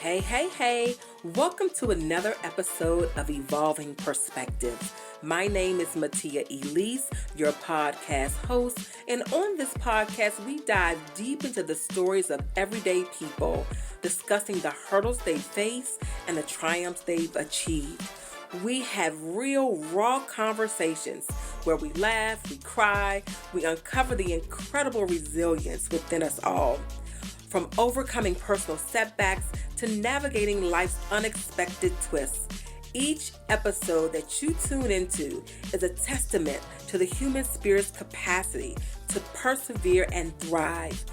Hey. Welcome to another episode of Evolving Perspectives. My name is Matia Elise, your podcast host. And on this podcast, we dive deep into the stories of everyday people, discussing the hurdles they face and the triumphs they've achieved. We have real, raw conversations where we laugh, we cry, we uncover the incredible resilience within us all. From overcoming personal setbacks to navigating life's unexpected twists, each episode that you tune into is a testament to the human spirit's capacity to persevere and thrive.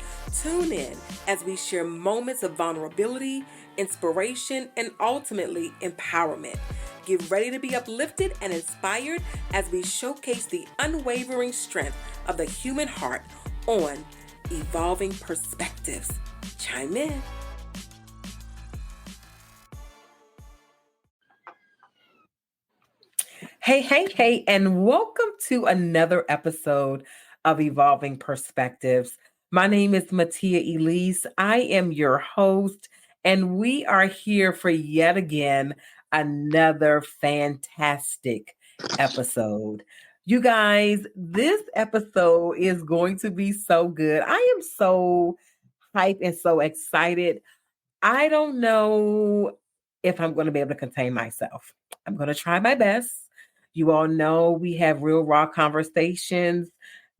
Tune in as we share moments of vulnerability, inspiration, and ultimately empowerment. Get ready to be uplifted and inspired as we showcase the unwavering strength of the human heart on Evolving Perspectives. Chime in. Hey, and welcome to another episode of Evolving Perspectives. My name is Matia Elise. I am your host, and we are here for yet again another fantastic episode. You guys, this episode is going to be so good. I am so hyped and so excited. I don't know if I'm going to be able to contain myself. I'm going to try my best. You all know we have real raw conversations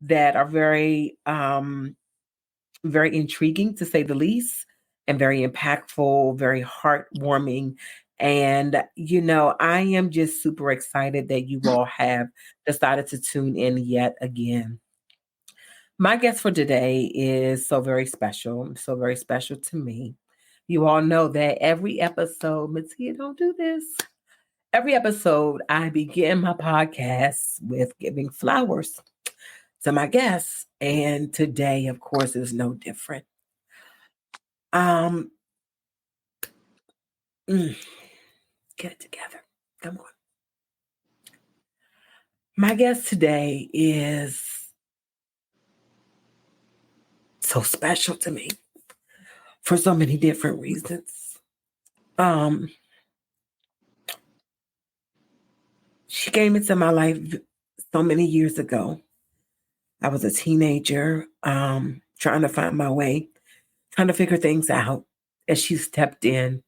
that are very, very intriguing to say the least, and very impactful, very heartwarming. And, I am just super excited that you all have decided to tune in yet again. My guest for today is so very special to me. You all know that every episode, Matia, don't do this. Every episode, I begin my podcast with giving flowers to my guests. And today, of course, is no different. Get it together. Come on. My guest today is so special to me for so many different reasons. She came into my life so many years ago. I was a teenager, trying to find my way, trying to figure things out. And she stepped in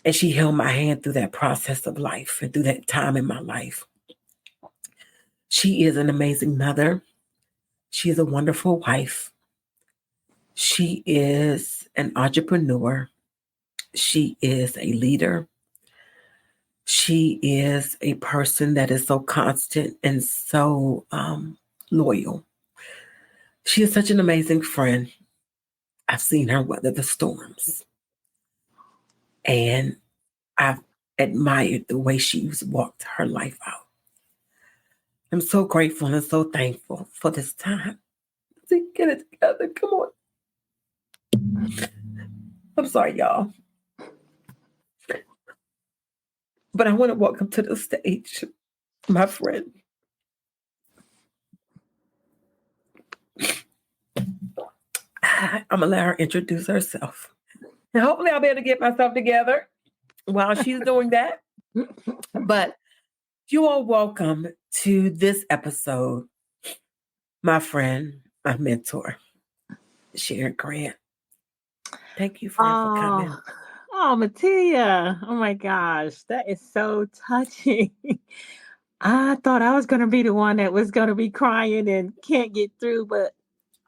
and she held my hand through that process of life and through that time in my life. She is an amazing mother. She is a wonderful wife. She is an entrepreneur. She is a leader. She is a person that is so constant and so loyal. She is such an amazing friend. I've seen her weather the storms. And I've admired the way she's walked her life out. I'm so grateful and so thankful for this time. Let's get it together. Come on. I'm sorry, y'all. But I want to welcome to the stage my friend. I'm going to let her introduce herself. And hopefully I'll be able to get myself together while she's doing that. But you are welcome to this episode, my friend, my mentor, Shearon Grant. Thank you, friend, for coming. Oh, Matia. Oh my gosh. That is so touching. I thought I was going to be the one that was going to be crying and can't get through. But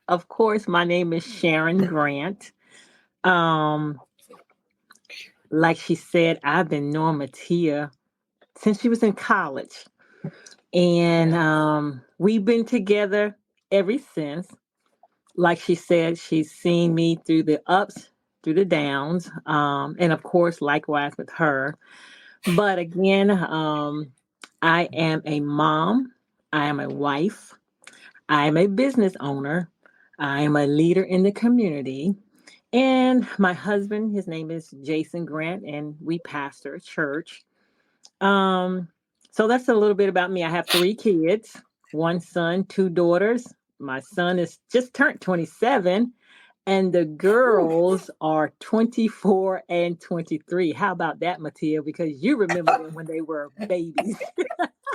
of course, my name is Shearon Grant. Like she said, I've been knowing Matia since she was in college. And we've been together ever since. Like she said, she's seen me through the ups, through the downs, and of course, likewise with her. But again, I am a mom. I am a wife. I am a business owner. I am a leader in the community. And my husband, his name is Jason Grant, and we pastor a church. So that's a little bit about me. I have 3 kids, 1 son, 2 daughters. My son is just turned 27. and the Whew. girls are 24 and 23. How about that, Mattia? Because you remember them when they were babies.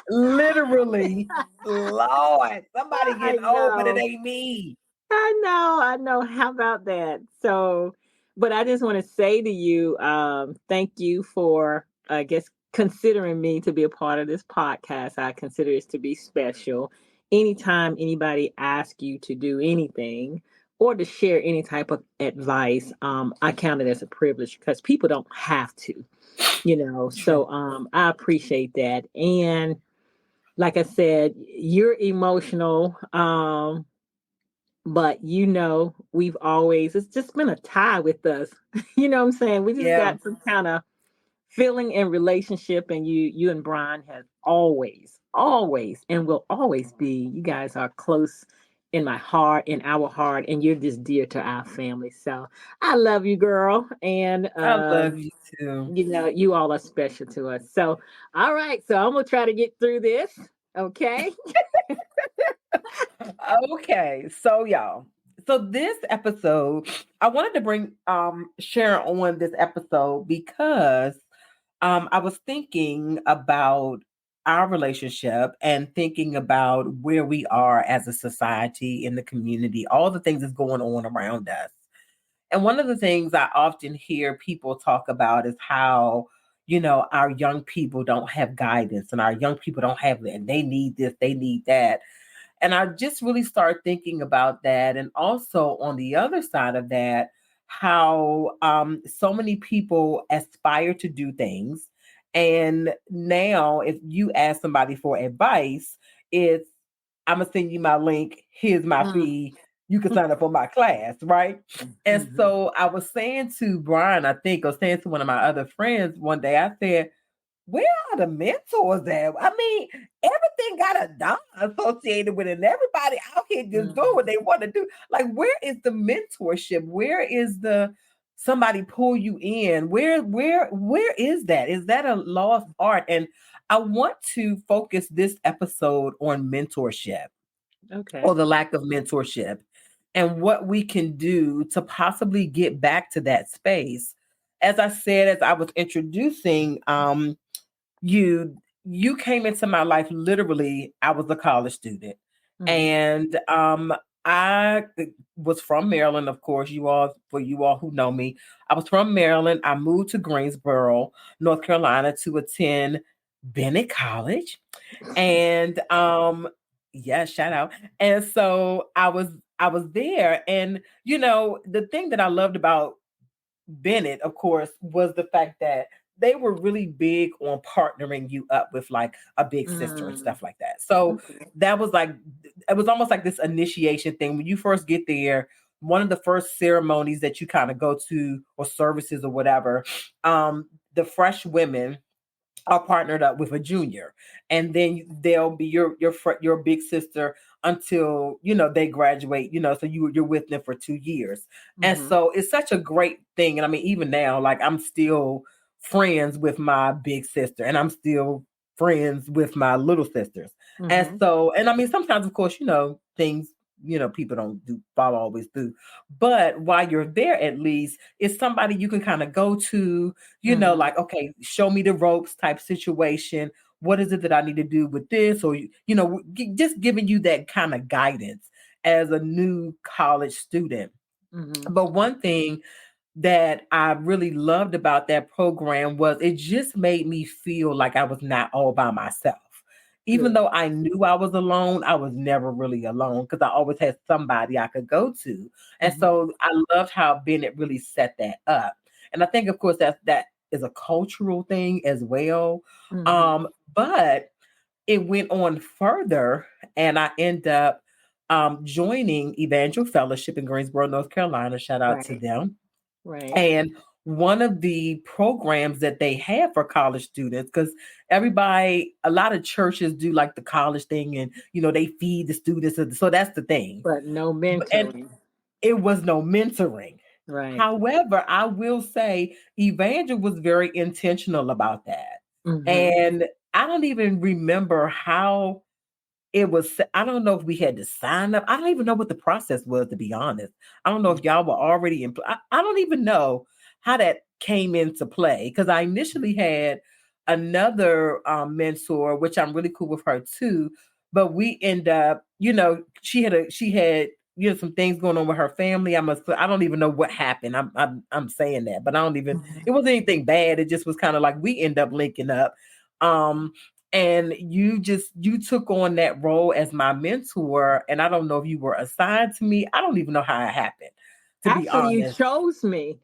Literally, Lord, somebody I getting old, but it know. ain't me. I know. How about that? So, but I just want to say to you, thank you for, I guess, considering me to be a part of this podcast. I consider this to be special. Anytime anybody asks you to do anything or to share any type of advice, I count it as a privilege because people don't have to, you know. True. So, I appreciate that. And like I said, you're emotional. But we've always, it's just been a tie with us. You know what I'm saying? We just Yeah, got some kind of feeling and relationship, and you and Brian have always, and will always be. You guys are close in my heart, in our heart, and you're just dear to our family. So I love you, girl. And I love you too. you all are special to us. So all right, so I'm gonna try to get through this. Okay. Okay, so y'all. So this episode, I wanted to bring Sharon on this episode because I was thinking about our relationship and thinking about where we are as a society in the community, all the things that's going on around us. And one of the things I often hear people talk about is how, our young people don't have guidance and our young people don't have it and they need this, they need that. And I just really start thinking about that. And also on the other side of that, how so many people aspire to do things. And now, if you ask somebody for advice, it's, I'm going to send you my link. Here's my Mm. fee. You can sign up for my class, right? And Mhm. so I was saying to Brian, I think, or saying to one of my other friends one day, I said, where are the mentors at? I mean, everything got a dollar associated with it, and everybody out here just doing what Mhm. they want to do. Like, where is the mentorship? Where is the somebody pull you in? Where is that? Is that a lost art? And I want to focus this episode on mentorship Okay. or the lack of mentorship and what we can do to possibly get back to that space. As I said, as I was introducing you you came into my life literally. I was a college student, Mhm. and I was from Maryland. Of course, you all who know me, I was from Maryland. I moved to Greensboro, North Carolina, to attend Bennett College, and yeah, shout out. And so I was there, and the thing that I loved about Bennett, of course, was the fact that they were really big on partnering you up with like a big sister and Mm. stuff like that. So Okay. that was like, it was almost like this initiation thing. When you first get there, one of the first ceremonies that you kind of go to or services or whatever, the fresh women are partnered up with a junior, and then they'll be your big sister until they graduate. So you're with them for 2 years, and Mhm. so it's such a great thing. And I mean, even now, like I'm still friends with my big sister, and I'm still friends with my little sisters, and Mhm. so and I mean, sometimes of course things people don't do follow always do, but while you're there, at least it's somebody you can kind of go to, Mhm. like, okay, show me the ropes type situation. What is it that I need to do with this? Or, just giving you that kind of guidance as a new college student. Mhm. But one thing that I really loved about that program was it just made me feel like I was not all by myself. Even Good. though I knew I was alone, I was never really alone because I always had somebody I could go to. And Mhm. so I loved how Bennett really set that up. And I think, of course, that is a cultural thing as well. Mhm. But it went on further, and I end up joining Evangel Fellowship in Greensboro, North Carolina. Shout out to Right. them. Right. And one of the programs that they have for college students, because everybody, a lot of churches do like the college thing, and they feed the students, and so that's the thing. But no And mentoring. it was no mentoring. Right. However, I will say Evangel was very intentional about that. Mhm. And I don't even remember how. it was, I don't know if we had to sign up. I don't even know what the process was, to be honest. I don't know if y'all were already in, I don't even know how that came into play, because I initially had another mentor, which I'm really cool with her too. But we end up, she had some things going on with her family. I don't even know what happened. I'm saying that, but I don't even. Mhm. It wasn't anything bad. It just was kind of like we end up linking up. Um, and you took on that role as my mentor, and I don't know if you were assigned to me. I don't even know how it happened, to be Actually, you honest. chose me.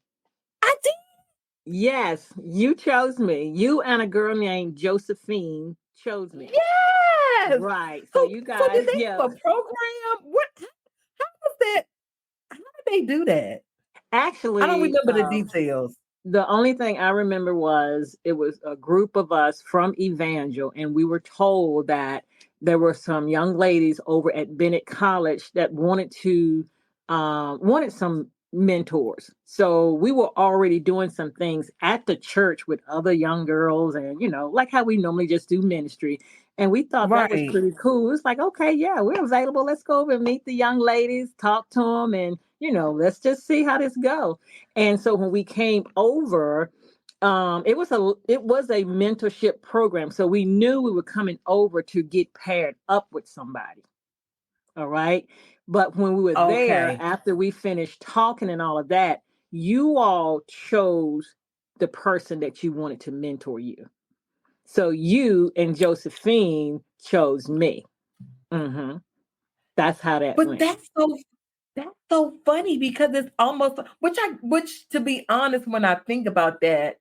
I did. Yes, you chose me. You and a girl named Josephine chose me. Yes. Right. So So you so did guys, they yeah. have a program? What, how was that? How did they do that? I don't Actually, remember the details. the only thing I remember was it was a group of us from Evangel, and we were told that there were some young ladies over at Bennett College that wanted some mentors. So we were already doing some things at the church with other young girls, and like how we normally just do ministry. And we thought that was Right. pretty cool. It's like, okay, yeah, we're available. Let's go over and meet the young ladies, talk to them, and let's just see how this goes. And so when we came over, it was a mentorship program. So we knew we were coming over to get paired up with somebody. All right. But when we were there, Okay. after we finished talking and all of that, you all chose the person that you wanted to mentor you. So you and Josephine chose me. hmm That's how that But went. that's so funny, because it's almost, which to be honest, when I think about that,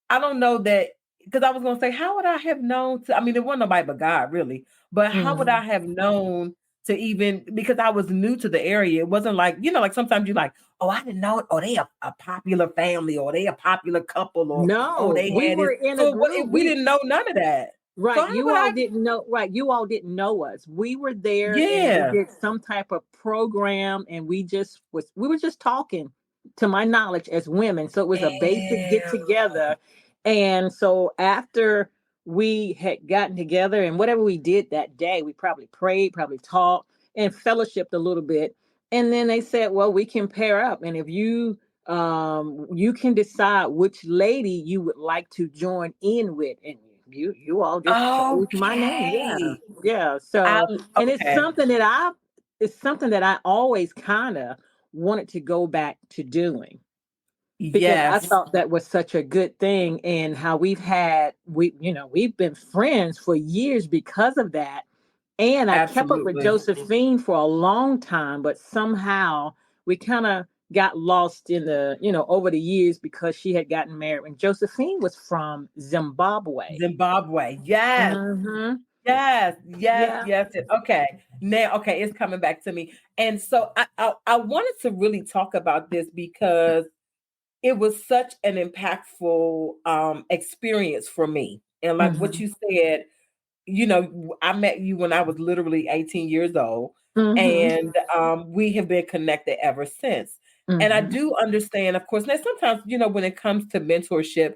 I don't know that, because I was gonna say, how would I have known to, I mean, it wasn't nobody but God, really. But how would I hmm have known to, even because I was new to the area? It wasn't like, like sometimes you're like, oh, I didn't know it, or they a popular family, or they a popular couple, or oh, No, they we had it. were in a So group. we didn't know none of that. So Right. how would I? You all didn't know us. We were there and we Yeah. did some type of program and we were just talking to my knowledge as women. So it was a basic get Yeah. together. And so after we had gotten together and whatever we did that day, we probably prayed, probably talked and fellowshipped a little bit. And then they said, well, we can pair up. And if you can decide which lady you would like to join in with, and you all just chose my name. Yeah, Okay. yeah. I So, and okay. it's something that I always kind of wanted to go back to doing because I Yes, thought that was such a good thing, and how we've been friends for years because of that. And I kept up with absolutely. Josephine for a long time, but somehow we kind of got lost in over the years because she had gotten married. And Josephine was from Zimbabwe. Zimbabwe. Yes. hmm Yes, yes, Yeah. yes. Okay. Now, okay, it's coming back to me. And so I wanted to really talk about this because it was such an impactful experience for me. And like what hmm you said, I met you when I was literally 18 years old, hmm and we have been connected ever since. And I hmm do understand, of course, now sometimes, when it comes to mentorship,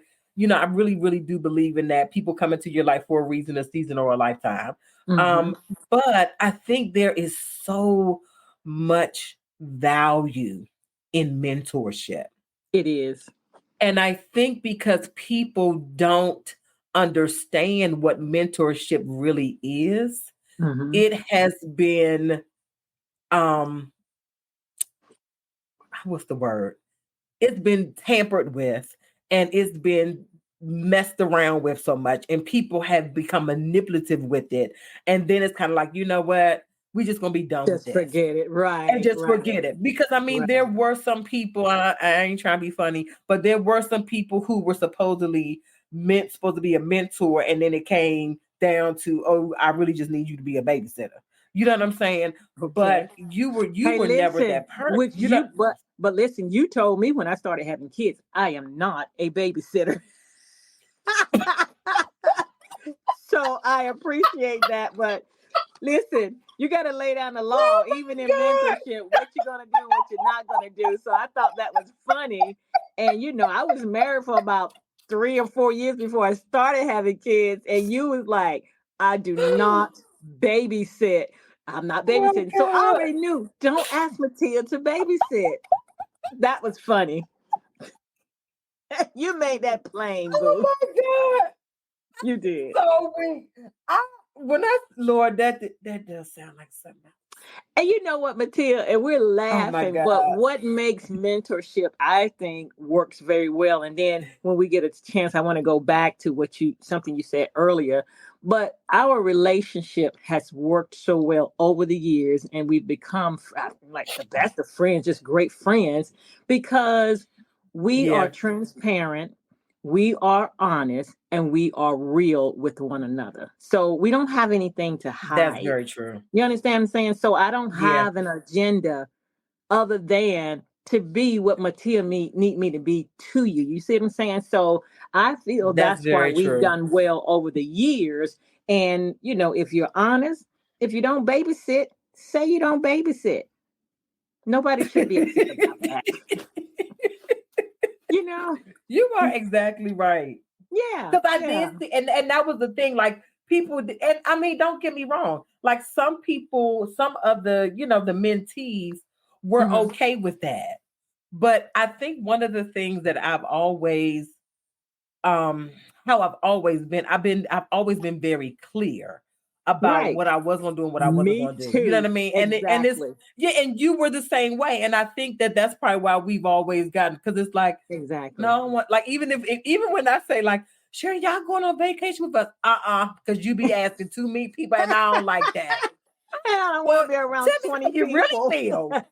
I really, really do believe in that. People come into your life for a reason, a season, or a lifetime. hmm Um, but I think there is so much value in mentorship. It is. And I think because people don't understand what mentorship really is, hmm it has been um what's the word? It's been tampered with, and it's been messed around with so much, and people have become manipulative with it. And then it's kind of like, you know what? We're just gonna be done with Just this forget it. and Right. just Right. forget it. Because I mean, there Right. were some people, I ain't trying to be funny, but there were some people who were supposed to be a mentor, and then it came down to, oh, I really just need you to be a babysitter. You know what I'm saying? But Okay. you Hey, were never listen. that person. Which you but listen. You told me when I started having kids, I am not a babysitter. So I appreciate that. But listen, you got to lay down the law, Oh even in my mentorship, what you're going to do and what you're not going to do. So I thought that was funny. And, I was married for about 3 or 4 years before I started having kids. And you was like, I do God. not babysit. I'm not Oh my babysitting. So I God. already knew, don't ask Mattia to babysit. That was funny. You made that plain, Oh boo. my God. You did. So weak. Lord, that does sound like something. And you know what, Mattia? And we're Oh my laughing, but God. what makes mentorship, I think, works very well. And then when we get a chance, I want to go back to something you said earlier. But our relationship has worked so well over the years, and we've become like the best of friends, just great friends, because we are Yeah, transparent, we are honest, and we are real with one another. So we don't have anything to that's hide. very true. You understand what I'm saying? So I don't Yeah, have an agenda other than to be what Mattia need me to be to you. You see what I'm saying? So I feel that's that's why very we've true. done well over the years. And if you're honest, if you don't babysit, say you don't babysit. Nobody should be upset about that. You know? You are exactly right. Yeah, Because I yeah. did see, and that was the thing. Like and I mean, don't get me wrong. Like some people, some of the mentees were Hmm. okay with that. But I think one of the things that um how I've always been very clear about Right. what I was going to do and what I wasn't Me going to do. You know what too. I mean? And it's Exactly. yeah, and you were the same way. And I think that that's probably why we've always gotten, because it's like, no, Exactly. I don't want, like, even when I say like, sure, y'all going on vacation with us, because you be asking to meet people, and I don't like that. I don't want Well, to be tell around me 20 how you really people. feel.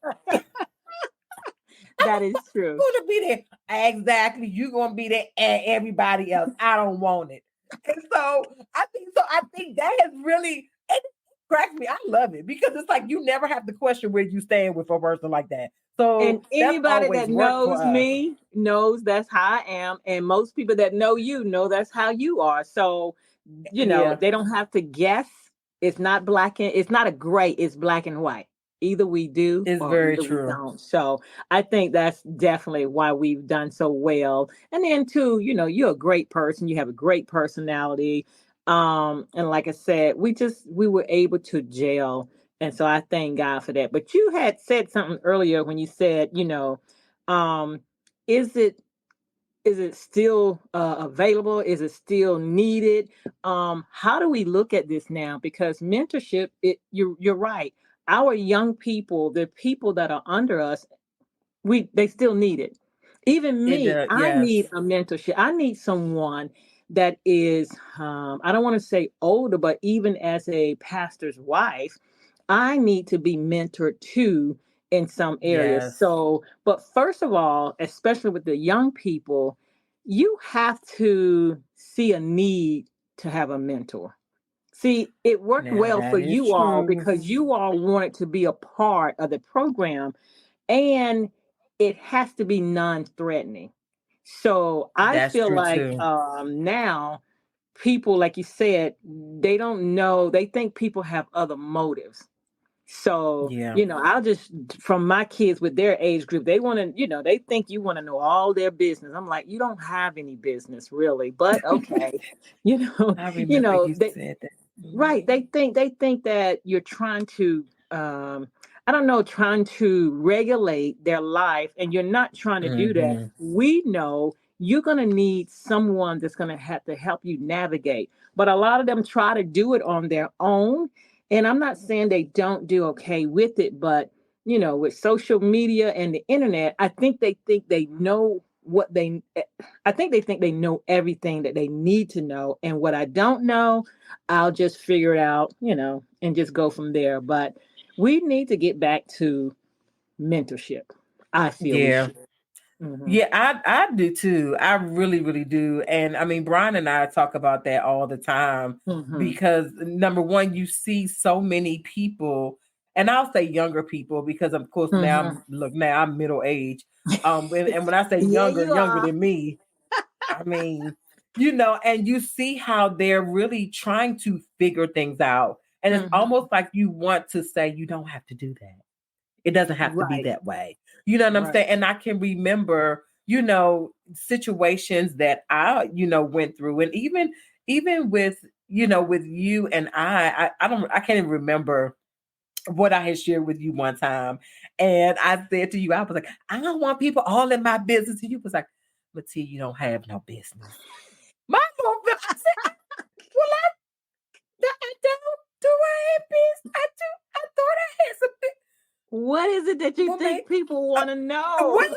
That is true. Going to be there. Exactly. You're going to be there and everybody else. I don't want it. And so I think that has really, it cracks me. I love it because it's like you never have to question where you stand with a person like that. And So that's anybody always that worked for knows us. me knows that's how I am. And most people that know you know that's how you are. So, Yeah, they don't have to guess. It's not a gray, it's black and white. Either we do it's or very either we true. don't. So I think that's definitely why we've done so well. And then too, you're a great person. You have a great personality. And like I said, we were able to gel, and so I thank God for that. But you had said something earlier when you said, um, is it still available? Is it still needed? How do we look at this now? Because mentorship, you're right. Our young people, the people that are under us, they still need it. Even It me, does. I need Yes. a mentorship. I need someone that is, I don't want to say older, but even as a pastor's wife, I need to be mentored too in some areas. Yes. So, but first of all, especially with the young people, you have to see a need to have a mentor. See, it worked Now well for that is you all true. because you all wanted to be a part of the program, and it has to be non-threatening. So I That's feel true like too. now people, like you said, they don't know. They think people have other motives. So, Yeah. I'll just, from my kids with their age group, they want to, they think you want to know all their business. I'm like, you don't have any business really, but okay. You know, I remember you they, said that. right. They think that you're trying to I don't know, trying to regulate their life, and you're not trying to do that. Mm-hmm. We know you're gonna need someone that's gonna have to help you navigate. But a lot of them try to do it on their own. And I'm not saying they don't do okay with it, but with social media and the internet, I think they think they know everything that they need to know. And what I don't know, I'll just figure it out, and just go from there. But we need to get back to mentorship. I feel we Yeah. should. Hmm. Yeah, I do too. I really, really do. And I mean, Brian and I talk about that all the time Hmm. because number one, you see so many people, and I'll say younger people because of course Hmm. now I'm middle age. And when I say Yeah, younger, you younger are. than me, I mean, and you see how they're really trying to figure things out. And it's Hmm. almost like you want to say, you don't have to do that. It doesn't have to be Right, that way. You know what I'm right. saying? And I can remember, situations that I, went through. And even with, with you and I can't even remember what I had shared with you one time. And I said to you, I was like, I don't want people all in my business. And you was like, Matia, you don't have no business. My Lord, I said, well, I don't do I have business. I do. I thought I had some business. What is it that you Well, man, think people want to know? what,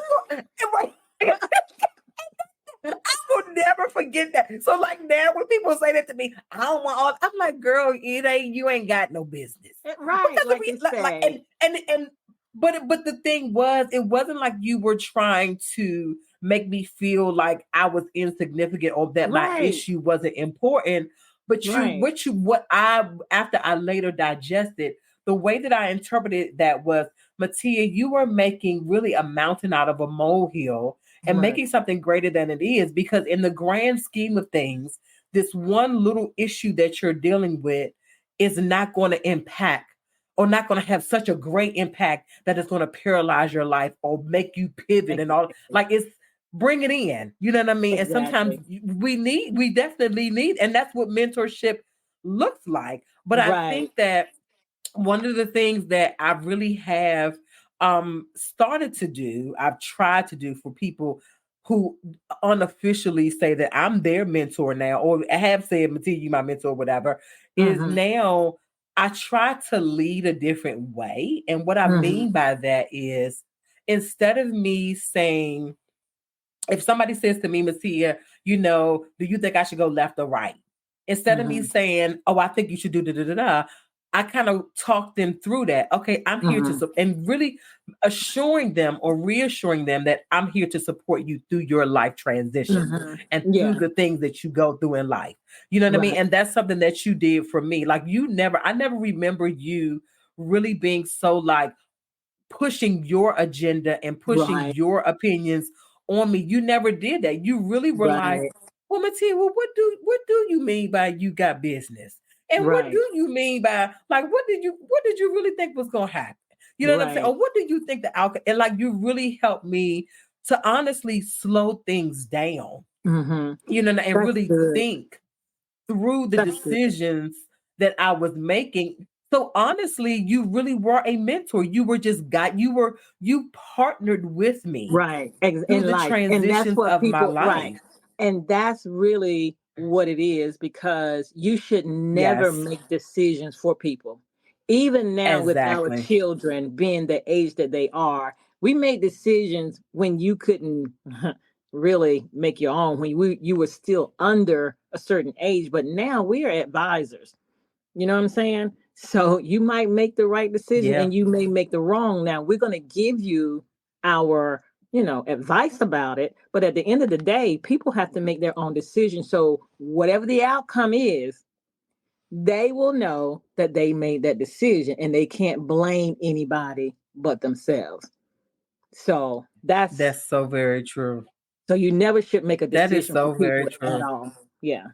I will never forget that. So like now when people say that to me, I don't want all I'm like, girl, you ain't got no business. Right, Because like you like say. and but the thing was it wasn't like you were trying to make me feel like I was insignificant or that my Right, issue wasn't important. But right. what I after I later digested, the way that I interpreted that was Matia, you were making really a mountain out of a molehill and Right, making something greater than it is because in the grand scheme of things this one little issue that you're dealing with is not going to impact or not going to have such a great impact that it's going to paralyze your life or make you pivot and all exactly. like it's bring it in, you know what I mean? And sometimes Exactly. we definitely need, and that's what mentorship looks like. But I Right. think that one of the things that I really have started to do, I've tried to do for people who unofficially say that I'm their mentor now, or have said, Matia, you my mentor, whatever, is Mhm. now I try to lead a different way. And what I Mhm. mean by that is instead of me saying, if somebody says to me, Matia, do you think I should go left or right? Instead of me Mhm. saying, oh, I think you should do da da da da, I kind of talk them through that. Okay, I'm here to Mhm. and really assuring them or reassuring them that I'm here to support you through your life transitions Mhm. and through Yeah. the things that you go through in life. You know what I mean? Right. And that's something that you did for me. Like I never remember you really being so like pushing your agenda and pushing Right. your opinions on me. You never did that. You really were like, Right. well, Matia, well, what do you mean by you got business? And what Right. do you mean by like what did you really think was gonna happen? You know what I'm saying? Right. Or what do you think the outcome? And like you really helped me to honestly slow things down, Mhm. and That's really good. think through the That's good. decisions that I was making. So honestly, you really were a mentor. You partnered with me Right. through In the life. And that's transitions what of my people, right. life. And that's really what it is because you should never Yes, make decisions for people. Even now, with our exactly. children being the age that they are, we made decisions when you couldn't really make your own, when you were still under a certain age. But now we are advisors. You know what I'm saying? So you might make the right decision Yeah, and you may make the wrong. Now we're going to give you our, advice about it, but at the end of the day, people have to make their own decision. So whatever the outcome is, they will know that they made that decision and they can't blame anybody but themselves. So that's that's so very true. so you never should make a That is decision for so very people at true. all. Yeah.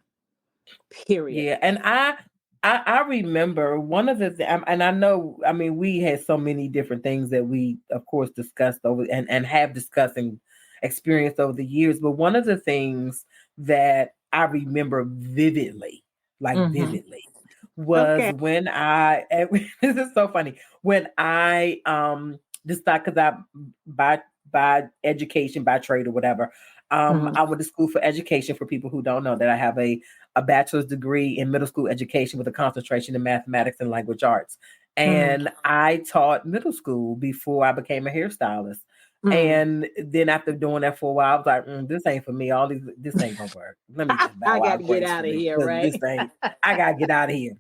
Period. Yeah, and I remember one of and I know, I mean, we had so many different things that we, of course, discussed over and have discussed and experienced over the years. But one of the things that I remember vividly, like Hmm. vividly, was Okay. when this is so funny when I decided because I by education, by trade or whatever. Hmm. I went to school for education. For people who don't know, that I have a bachelor's degree in middle school education with a concentration in mathematics and language arts. Hmm. And I taught middle school before I became a hairstylist. Hmm. And then after doing that for a while, I was like, this ain't for me. This ain't gonna work. Let me just I bow got out to get out of gracefully here, because right? this ain't. I gotta get out of here.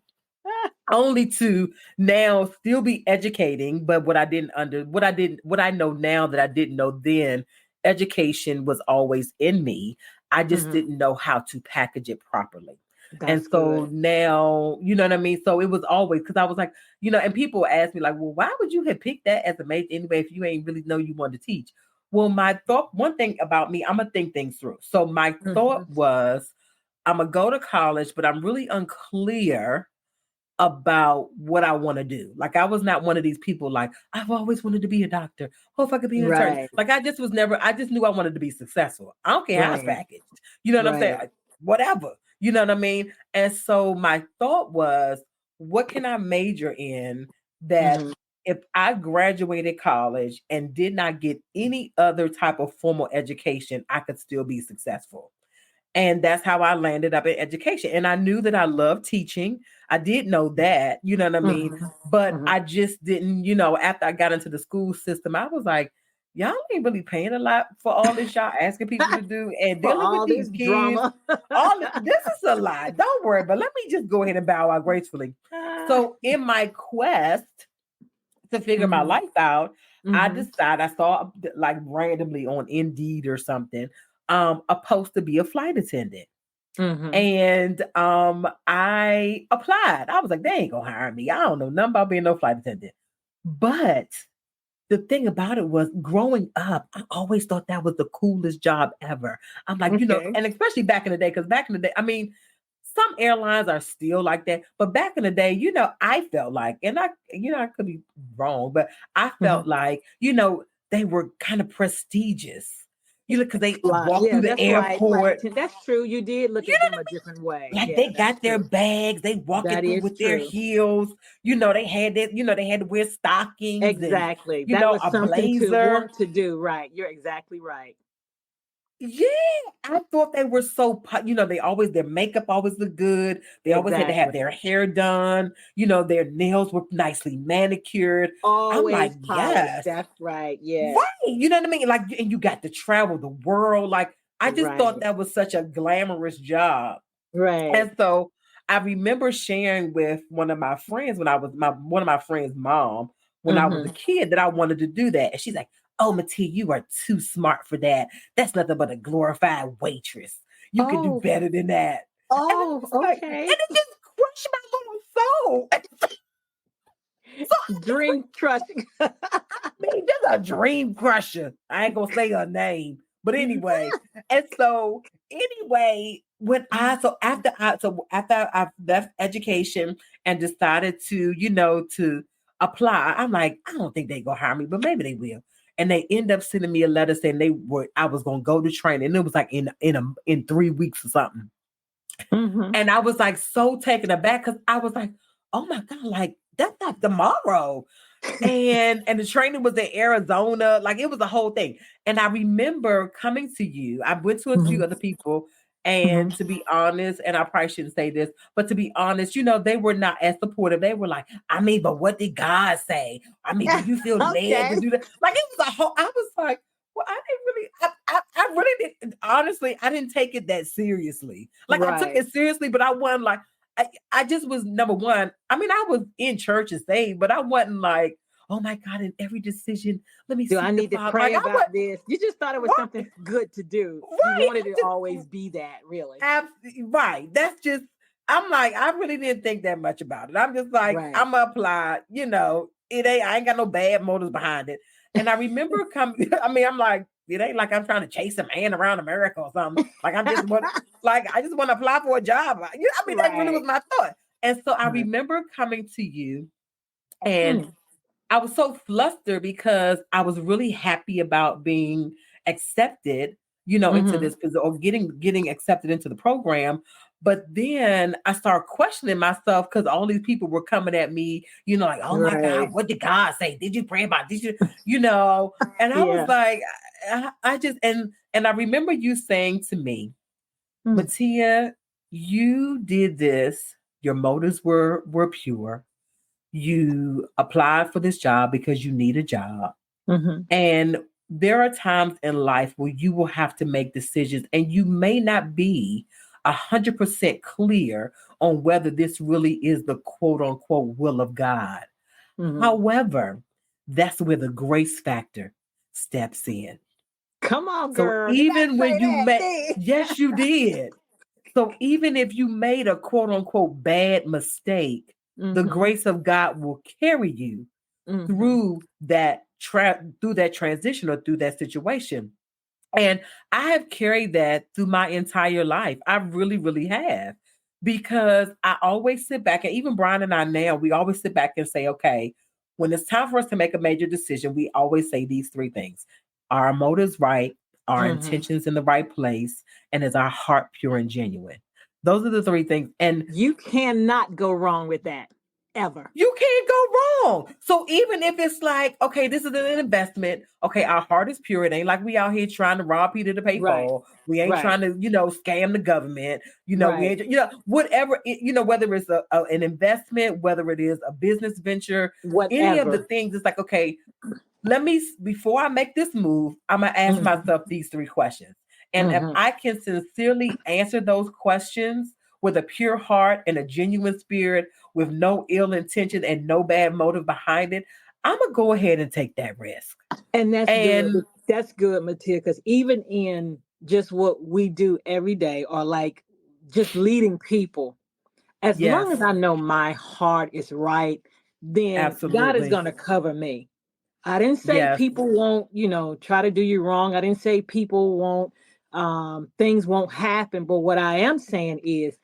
Only to now still be educating, but what I know now that I didn't know then, education was always in me. I just Hmm. didn't know how to package it properly. And That's so good. now, you know what I mean? So it was always because I was like, and people ask me, like, well, why would you have picked that as a major anyway if you ain't really know you wanted to teach? Well, my thought, one thing about me, I'm gonna think things through. So my Hmm. thought was, I'm gonna go to college, but I'm really unclear about what I want to do. Like I was not one of these people like I've always wanted to be a doctor. Oh, if I could be an attorney. Right, Like I just was never. I just knew I wanted to be successful. I don't care how it's right, packaged. You know what I'm saying? right. Whatever. You know what I mean? And so my thought was, what can I major in that Mhm. if I graduated college and did not get any other type of formal education, I could still be successful. And that's how I landed up in education. And I knew that I loved teaching. I did know that, you know what I mean? Mhm. But Mhm. I just didn't, after I got into the school system, I was like, y'all ain't really paying a lot for all this y'all asking people to do and For dealing with all these this kids. drama. This is a lot. Don't worry, but let me just go ahead and bow out gracefully. So in my quest to figure my Mhm. life out, I Mhm. decided, I saw like randomly on Indeed or something, a post to be a flight attendant. Mhm. And I applied. I was like, they ain't gonna hire me. I don't know nothing about being no flight attendant. But the thing about it was, growing up, I always thought that was the coolest job ever. I'm like, Okay. and especially back in the day, because back in the day, I mean, some airlines are still like that, but back in the day, I felt like, and I could be wrong, but I Mhm. felt like, they were kind of prestigious, because they Fly. walk Yeah, through the that's right. Flight airport. attendant. That's true. You did look You at know them a different way. like Yeah, they that's got their true. bags, they walking That through is with their true. heels. They had that, they had to wear stockings and, Exactly. That was a something to blazer. want to do. Right. You're exactly right. Yeah, I thought they were so, they always, their makeup always looked good. They always had to have Exactly. their hair done. Their nails were nicely manicured. I'm like, Always polished. yes, That's right. Yes. right. You know what I mean? Like, and you got to travel the world. Like, I just thought Right. that was such a glamorous job. Right. And so I remember sharing with one of my friends when I was one of my friends' mom when I was a Mhm. kid that I wanted to do that. And she's like, "Oh, Mattia, you are too smart for that. That's nothing but a glorified waitress. You could do Oh. better than that." And I Oh, was like, and okay. it just crushed my little soul. So Dream crushing. mean, just a dream crusher. I ain't gonna say her name, but anyway. And so anyway, after I left education and decided to, to apply, I'm like, I don't think they gonna hire me, but maybe they will. And they end up sending me a letter saying I was gonna go to training. And it was like in 3 weeks or something. Mhm. And I was like so taken aback because I was like, oh my God, like that's not tomorrow. And the training was in Arizona, like it was a whole thing. And I remember coming to you. I went to a few Mhm. other people, Mhm. and to be honest, and I probably shouldn't say this, but to be honest, they were not as supportive. They were like, I mean, but what did God say? I mean, do you feel led to Okay. do that? Like it was a whole. I was like, well, I didn't really. I really didn't. Honestly, I didn't take it that seriously. Like I took Right. it seriously, but I wasn't like. I just was number one. I mean, I was in church and saved, but I wasn't like, oh my God, in every decision, let me Do I seek the need to Father. Like pray I would, about this? You just thought it was right, something good to do. You right, wanted it to always be that, really. right. That's just, I'm like, I really didn't think that much about it. I'm just like, Right. I'm gonna apply, I ain't got no bad motives behind it. And I remember coming, I mean, I'm like, it ain't like I'm trying to chase a man around America or something. Like I just want to apply for a job. I mean, that really was Right. my thought. And so I Right. remember coming to you, and Mm. I was so flustered because I was really happy about being accepted, into Mhm. this position, or getting accepted into the program. But then I started questioning myself because all these people were coming at me, like, oh my God, Right. what did God say? Did you pray about? Did you, you know? And I was Yeah. like, I just and I remember you saying to me, Mm. Mattia, you did this. Your motives were pure. You applied for this job because you need a job. Mhm. And there are times in life where you will have to make decisions, and you may not be 100% clear on whether this really is the quote unquote will of God. Mhm. However, that's where the grace factor steps in. Come on, So girl. You gotta even when say you that. met, Dang. yes, you did. So even if you made a quote unquote bad mistake, the Mhm. grace of God will carry you Mhm. through through that transition or through that situation. And I have carried that through my entire life. I really, really have. Because I always sit back, and even Brian and I now, we always sit back and say, okay, when it's time for us to make a major decision, we always say these three things: are our motives right? Our Mhm. intentions in the right place? And is our heart pure and genuine? Those are the three things. And You cannot go wrong with that ever. you can't go wrong. So even if it's like, okay, this is an investment. Okay, our heart is pure. It ain't like we out here trying to rob Peter to pay Right. Paul. We ain't Right. trying to, scam the government. We Right. ain't, whatever. Whether it's an investment, whether it is a business venture, any of the Whatever. things. It's like, okay, before I make this move, I'm gonna ask Mm-hmm. myself these three questions. And if Mm-hmm. I can sincerely answer those questions with a pure heart and a genuine spirit, with no ill intention and no bad motive behind it, I'm gonna go ahead and take that risk. And that's good. And That's good, Matia, because even in just what we do every day, or like just leading people, as long as yes, I know my heart is right, then God is absolutely. going to cover me. I didn't say Yes, people won't, try to do you wrong. I didn't say people won't, things won't happen. But what I am saying is,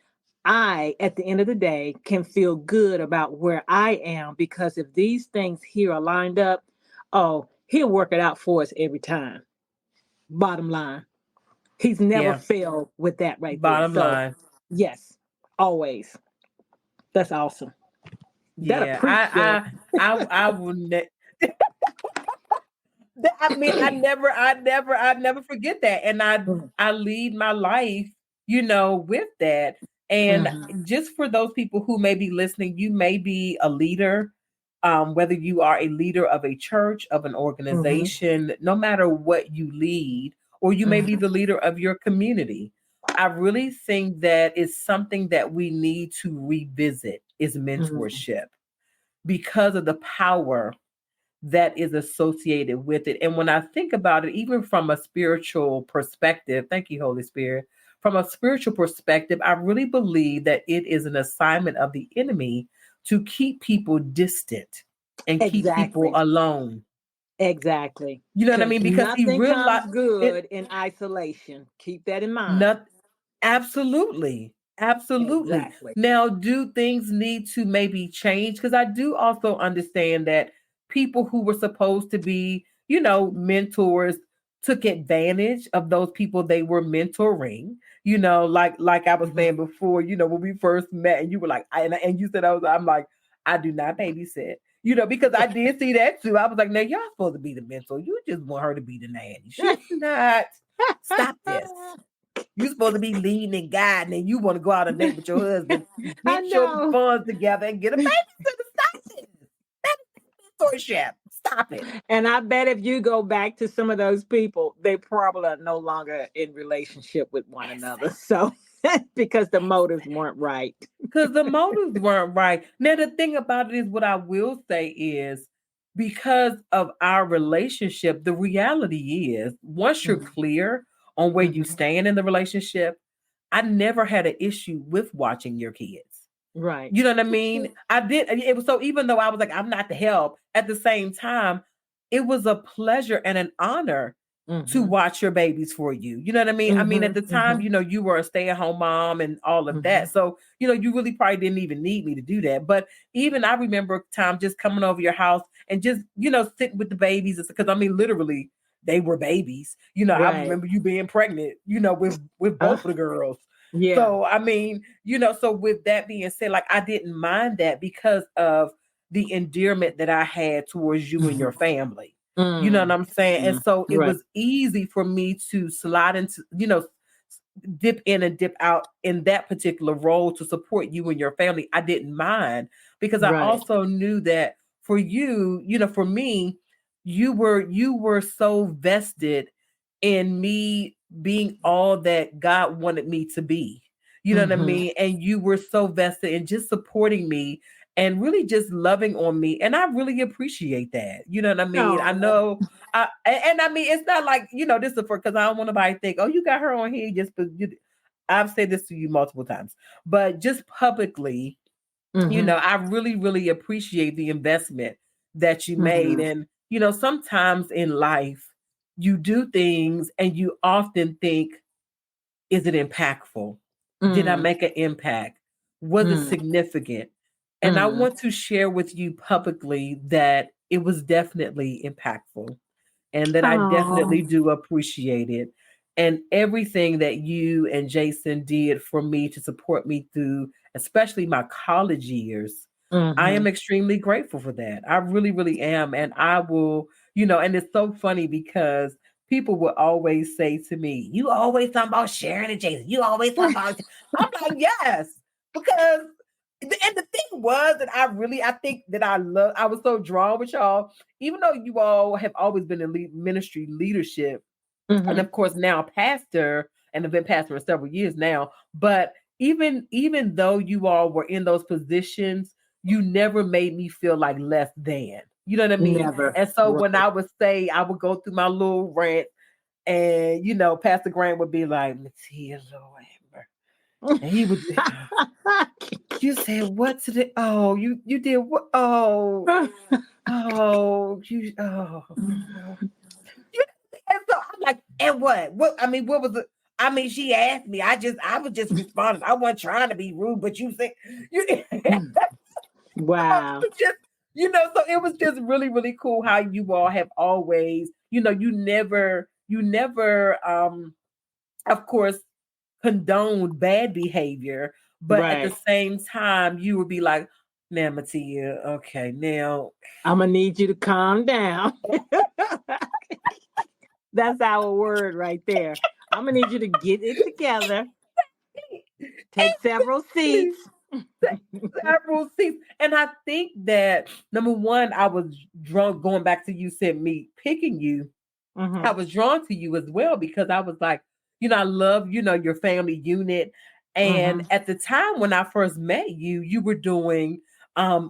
I, at the end of the day, can feel good about where I am, because if these things here are lined up, oh, he'll work it out for us every time. Bottom line, he's never yeah. failed with that right there. Bottom So, line. yes, always. That's awesome. That'll Yeah. preach there. I will I mean, I never forget that. And I lead my life, with that. And Mm-hmm. just for those people who may be listening, you may be a leader, whether you are a leader of a church, of an Mm-hmm. organization, no matter what you lead, or you may be Mm-hmm. the leader of your community. I really think that is something that we need to revisit is Mm-hmm. mentorship because of the power that is associated with it. And when I think about it, even from a spiritual perspective, thank you, Holy Spirit. From a spiritual perspective, I really believe that it is an assignment of the enemy to keep people distant and keep people Exactly. alone. Exactly. You know what I Because mean? Because he nothing comes realized it good in isolation. Keep that in mind. not absolutely. Absolutely. Exactly. Now, do things need to maybe change? Because I do also understand that people who were supposed to be, mentors took advantage of those people they were mentoring. Like I was Mm-hmm. saying before, when we first met and you were like, and you said I'm like, I do not babysit. Because I did see that too. I was like, now y'all supposed to be the mentor. You just want her to be the nanny. She's not. Stop this. You're supposed to be leading and guiding, and you want to go out on a date with your husband. I Get your know. funds together and get a babysitter. Stop it. That's mentorship. Stop it. And I bet if you go back to some of those people, they probably are no longer in relationship with one another. So, because the motives weren't right. Because the motives weren't right. Now, the thing about it is, what I will say is, because of our relationship, the reality is, once you're Mm-hmm. clear on where you Mm-hmm. stand in the relationship, I never had an issue with watching your kids. Right. You know what I mean? I did. It was so even though I was like, I'm not the help, at the same time, it was a pleasure and an honor to Mm-hmm. watch your babies for you. You know what I mean? I mean, at Mm-hmm. the time, Mm-hmm. you were a stay-at-home mom and all of Mm-hmm. that. So, you really probably didn't even need me to do that. But even I remember time just coming over your house and just, sitting with the babies. Because I mean, literally, they were babies. I Right. remember you being pregnant, with Uh, both of the girls. yeah. So I mean, so with that being said, like I didn't mind that because of the endearment that I had towards you and Mm-hmm. your family. You know what Mm. I'm saying? And Mm. so it Right. was easy for me to slide into, dip in and dip out in that particular role to support you and your family. I didn't mind because I Right. also knew that for you, for me, you were so vested in me being all that God wanted me to be. You know what I Mm-hmm. mean? And you were so vested in just supporting me and really just loving on me. And I really appreciate that. You know what I mean? I Oh. know and I mean, it's not like, this is for, because I don't want nobody to think, oh, you got her on here just for you. I've said this to you multiple times, but just publicly, Mm-hmm. I really, really appreciate the investment that you made. Mm-hmm. And, sometimes in life, you do things and you often think, is it impactful? Did I Mm. make an impact? Was it Mm. significant? And I Mm. want to share with you publicly that it was definitely impactful and that I Oh. definitely do appreciate it. and everything that you and Jason did for me to support me through, especially my college years. I Mm-hmm. am extremely grateful for that. I really, really am. And I will, and it's so funny because people will always say to me, "You always talking about Sharon and Jason. You always talking about." I'm like, yes, because and the thing was that I think that I was so drawn with y'all, even though you all have always been in ministry leadership, and Mm-hmm. of course now pastor, and have been pastor for several years now. But even though you all were in those positions, you never made me feel like less than. You know what I mean? Never. And so when Right. I would say, I would go through my little rant, and Pastor Grant would be like, "Mattia, Lord, Amber," and he would. You said what to the? Oh, you did what? Oh, oh, you. Oh. You- And so I'm like, and what? What? I mean, what was it? I mean, she asked me. I was just responding. I wasn't trying to be rude, but you said you. Wow. just so it was just really, really cool how you all have always, you never, of course, condoned bad behavior, but at the Right. same time, you would be like, "Now, Mattia, okay, now." I'm gonna need you to calm down. That's our word right there. I'm gonna need you to get it together. Take several Exactly. seats. Several seats. And I think that number one, I was drunk going back to you said me picking you. I Mm-hmm. was drawn to you as well because I was like, I love, your family unit. And Mm-hmm. at the time when I first met you, you were doing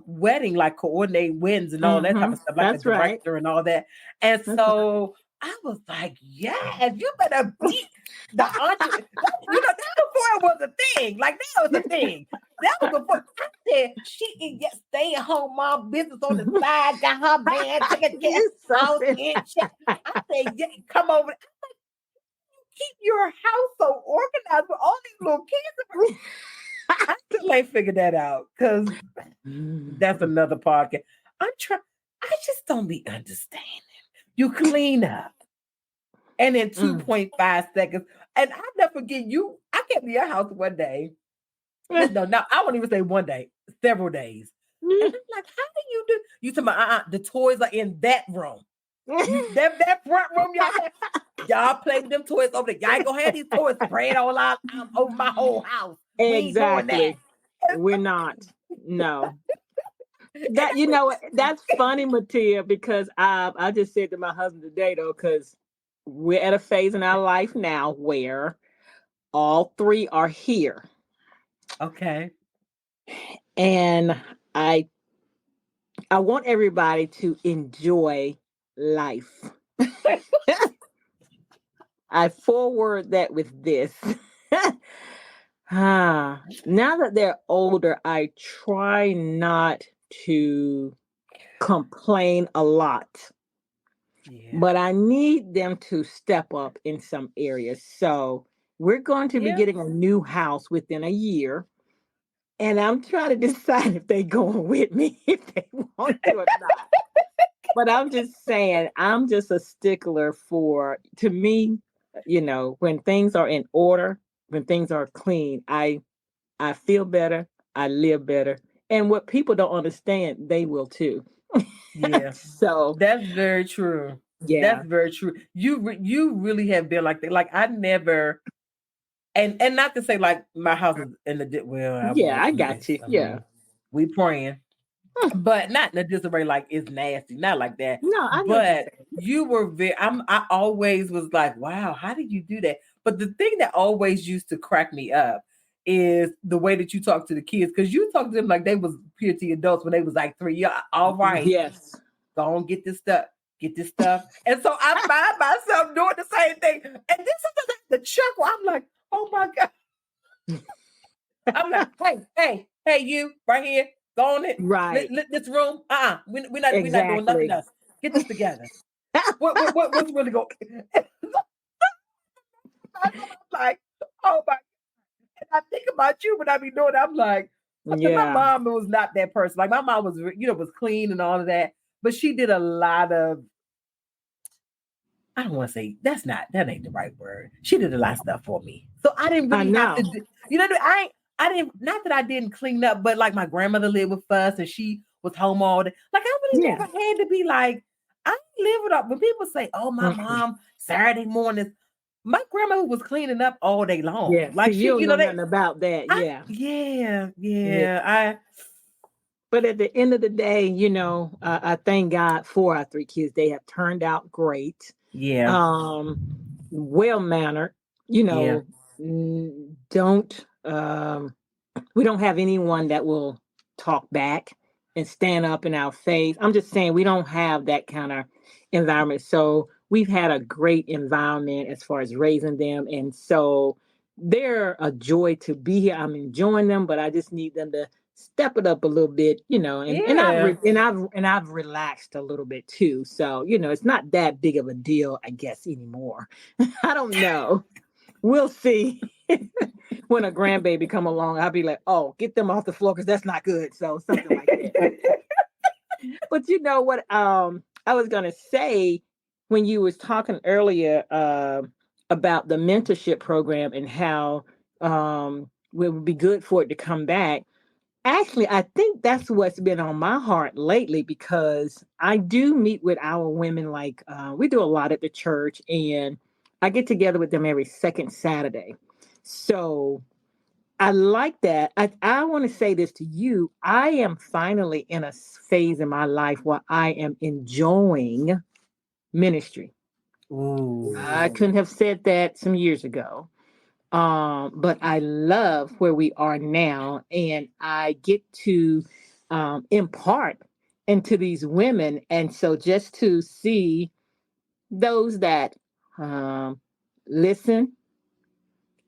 wedding, like coordinate weddings and all that type Mm-hmm. of stuff, like a That's right. director and all that. And That's right. so I was like, yes, you better beat the entre. That before it was a thing. Like that was a thing. That was before I said she can get stay at home mom business on the side, got her man, taking care of You so house, silly. getting checked. I said, yeah, come over. Keep your house so organized with all these little kids. I still ain't figured that out because that's another podcast. I'm trying. I just don't be understanding. You clean up, and in Mm. 2.5 seconds, and I'll never forget you. I came to your house one day. No, I won't even say one day, several days. And I'm like, how do you do? You tell me, the toys are in that room. You that front room y'all play with them toys over there. Y'all ain't gonna have these toys spread all out over my whole house. We ain't doing that. Exactly. We're not. No. And That that's funny, Mattia, because I just said to my husband today though, because we're at a phase in our life now where all three are here. okay. And I I want everybody to enjoy life. I forward that with this. Now that they're older, I try not to complain a lot, Yeah. but I need them to step up in some areas. So we're going to be Yeah. getting a new house within a year. And I'm trying to decide if they're going with me, if they want to or not. But I'm just saying, I'm just a stickler for, to me, when things are in order, when things are clean, I feel better, I live better. And what people don't understand, they will too. Yeah. So, That's very true. yeah. That's very true. You really have been like that. Like I never, and not to say like my house is in the well, I Yeah, was I got you. I Yeah. mean, we praying, Hmm. but not in a disarray like it's nasty, not like that. No, I know what you're But saying. you were I always was like, wow, how did you do that? But the thing that always used to crack me up is the way that you talk to the kids, because you talk to them like they was puberty adults when they was like 3. Yeah, all right, Yes. go on, get this stuff. And so I find myself doing the same thing. And this is the chuckle. I'm like, oh my God. I'm like, hey, you right here, go on it. Right. This room. We're not doing nothing Exactly. else. Get this together. What's really going? I'm like, oh my. And I think about you when I be doing it. I'm like, because my Yeah. mom was not that person. Like my mom was, was clean and all of that, but she did a lot of I don't want to say that ain't the right word. She did a lot of stuff for me, so I didn't I really have to know. do. You know, I didn't. Not that I didn't clean up, but like my grandmother lived with us, and she was home all day. Like I really Yeah. never had to be like I live it up. When people say, "Oh, my Mm-mm. mom Saturday mornings," my grandma was cleaning up all day long. Yeah. See, Like you she, don't know nothing about that. I, Yeah. yeah, Yeah. yeah, But at the end of the day, I thank God for our three kids. They have turned out great, yeah, um, well mannered. You yeah, know, don't we don't have anyone that will talk back and stand up in our face. I'm just saying we don't have that kind of environment. So we've had a great environment as far as raising them. And so they're a joy to be here. I'm enjoying them, but I just need them to step it up a little bit, yeah. and I've relaxed a little bit too. So, it's not that big of a deal, I guess, anymore. I don't know. We'll see. When a grandbaby come along, I'll be like, "Oh, get them off the floor because that's not good." So something like that. But you know what? I was gonna say when you was talking earlier about the mentorship program and how it would be good for it to come back. Actually, I think that's what's been on my heart lately because I do meet with our women. Like we do a lot at the church, and I get together with them every second Saturday. So I like that. I want to say this to you. I am finally in a phase in my life where I am enjoying ministry. I Ooh, couldn't have said that some years ago. But I love where we are now, and I get to impart into these women. And so just to see those that um, listen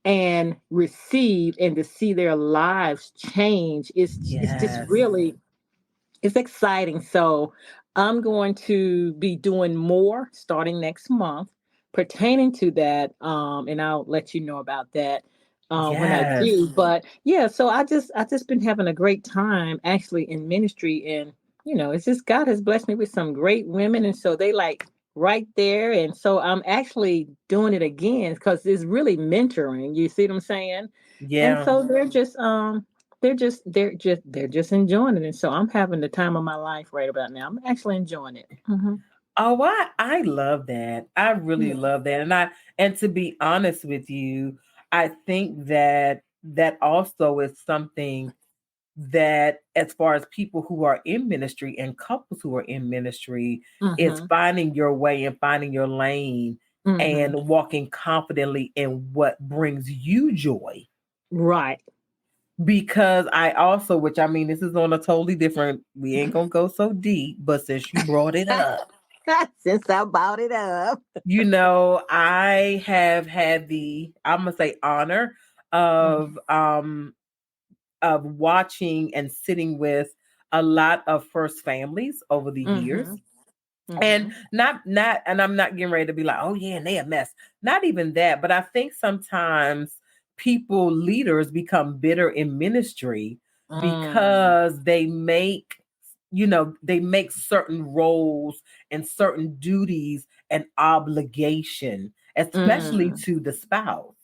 and receive and to see their lives change, it's just yes, really it's exciting. So I'm going to be doing more starting next month pertaining to that. And I'll let you know about that when I yes, do. But yeah, so I just been having a great time actually in ministry, and it's just God has blessed me with some great women, and so they like right there. And so I'm actually doing it again because it's really mentoring. You see what I'm saying? And yeah. so they're just enjoying it, and so I'm having the time of my life right about now. I'm actually enjoying it. Oh, I love that. I really Yeah. love that. And to be honest with you, I think that that also is something that as far as people who are in ministry and couples who are in ministry is Hmm. finding your way and finding your lane Hmm. and walking confidently in what brings you joy. Right. Because I also, which I mean, this is on a totally different, we ain't gonna go so deep, but since you brought it up, Since I bought it up. I have had the, I'm gonna say, honor Hmm. of watching and sitting with a lot of first families over the years. Hmm. And Hmm. not and I'm not getting ready to be like, oh yeah, and they a mess. Not even that, but I think sometimes people, leaders, become bitter in ministry Mm. because they make certain roles and certain duties an obligation, especially Mm. to the spouse.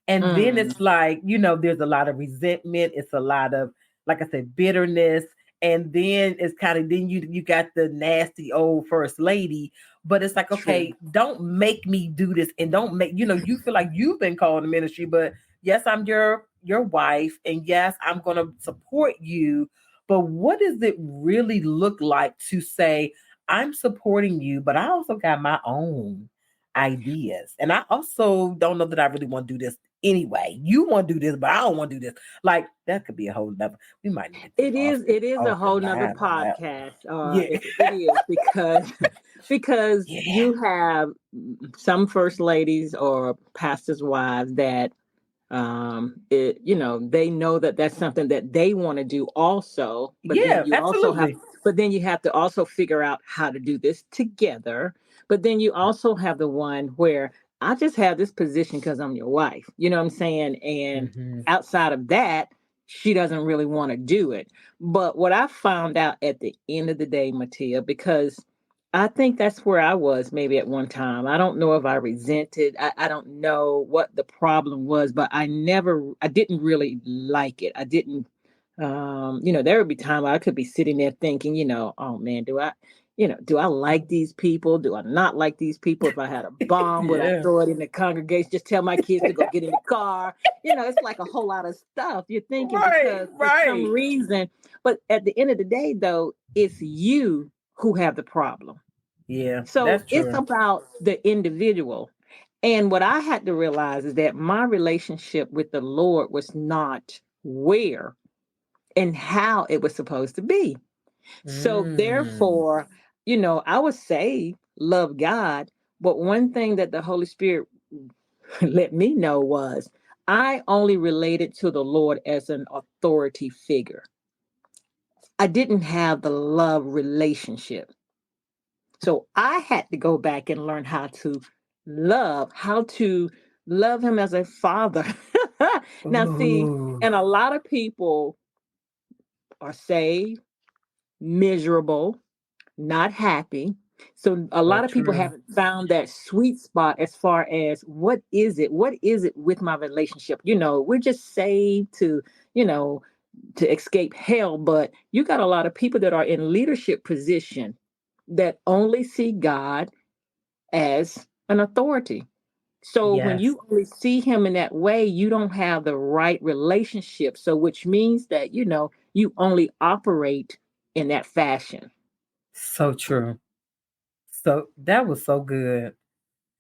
And then Mm. it's like, there's a lot of resentment. It's a lot of, like I said, bitterness. And then it's kind of, then you got the nasty old first lady. But it's like, True. okay, don't make me do this, and don't make, you feel like you've been called to ministry, but yes, I'm your wife, and yes, I'm gonna support you. But what does it really look like to say, I'm supporting you, but I also got my own ideas. And I also don't know that I really want to do this anyway. You want to do this, but I don't want to do this. Like that could be a whole nother. We might need to It take is it is a off the whole nother line on that. podcast. Yeah, It is because because yeah, you have some first ladies or pastors' wives that they know that that's something that they want to do also, but then yeah, you also have absolutely. to also figure out how to do this together. But then you also have the one where I just have this position because I'm your wife, you know what I'm saying? And Hmm. outside of that, she doesn't really want to do it. But what I found out at the end of the day, Mattia, because I think that's where I was maybe at one time. I don't know if I resented. I don't know what the problem was, but I didn't really like it. I didn't, there would be time I could be sitting there thinking, oh man, do I like these people? Do I not like these people? If I had a bomb, would I Yeah. throw it in the congregation? Just tell my kids to go get in the car. It's like a whole lot of stuff you're thinking Right, because for some right. reason, but at the end of the day, though, it's you who have the problem. Yeah, So that's it's true. about the individual. And what I had to realize is that my relationship with the Lord was not where and how it was supposed to be. So Mm. therefore, I would say love God, but one thing that the Holy Spirit let me know was I only related to the Lord as an authority figure. I didn't have the love relationship. So I had to go back and learn how to love him as a father. Now, see, Ooh, and a lot of people are saved, miserable, not happy. So a so lot of people true. haven't found that sweet spot as far as what is it? What is it with my relationship? We're just saved you know, to escape hell, but you got a lot of people that are in leadership position that only see God as an authority. So when Yes, you only see him in that way, you don't have the right relationship. So which means that you only operate in that fashion. so true. So that was so good.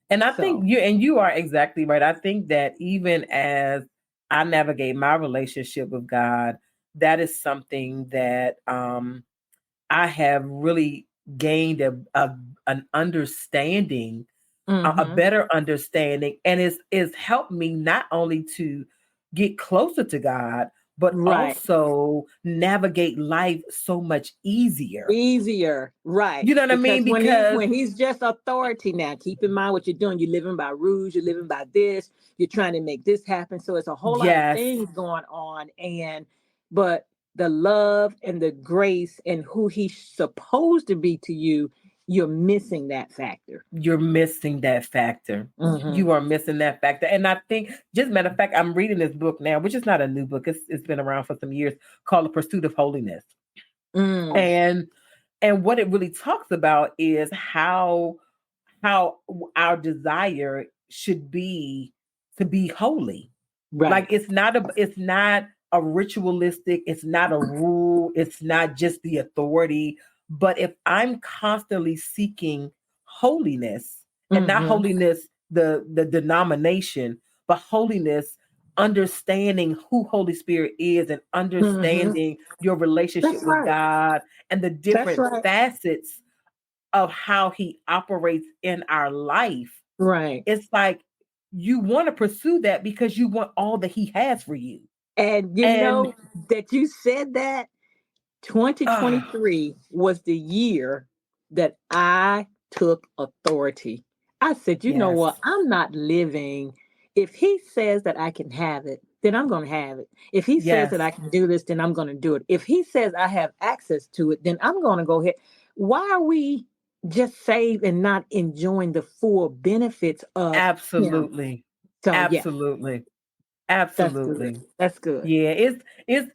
And I think So, you are exactly right. I think that even as I navigate my relationship with God, that is something that I have really gained an understanding, a hmm, better understanding, and it's helped me not only to get closer to God, but right. also navigate life so much easier. Easier, right. You know what I mean? Because when he Because when he's just authority now, keep in mind what you're doing. You're living by rules, you're living by this, you're trying to make this happen. So it's a whole lot of yes, things going on. But the love and the grace and who he's supposed to be to you, you're missing that factor. you're missing that factor. Hmm. You are missing that factor. And I think, just matter of fact, I'm reading this book now, which is not a new book. It's been around for some years, called The Pursuit of Holiness. Mm, And what it really talks about is how our desire should be to be holy. Like right. it's not a ritualistic, it's not a rule, it's not just the authority. But if I'm constantly seeking holiness, and not Hmm. holiness the denomination, but holiness, understanding who Holy Spirit is and Hmm. understanding your relationship That's with right. God and the That's different right. facets of how he operates in our life, Right. it's like you want to pursue that because you want all that he has for you. And And that you said that ah, 2023 was the year that I took authority. I said, you know yes, what? I'm not living. If he says that I can have it, then I'm going to have it. If he says yes, that I can do this, then I'm going to do it. If he says I have access to it, then I'm going to go ahead. Why are we just saved and not enjoying the full benefits of him? absolutely, So, yeah, absolutely, that's good. absolutely. That's good. Yeah,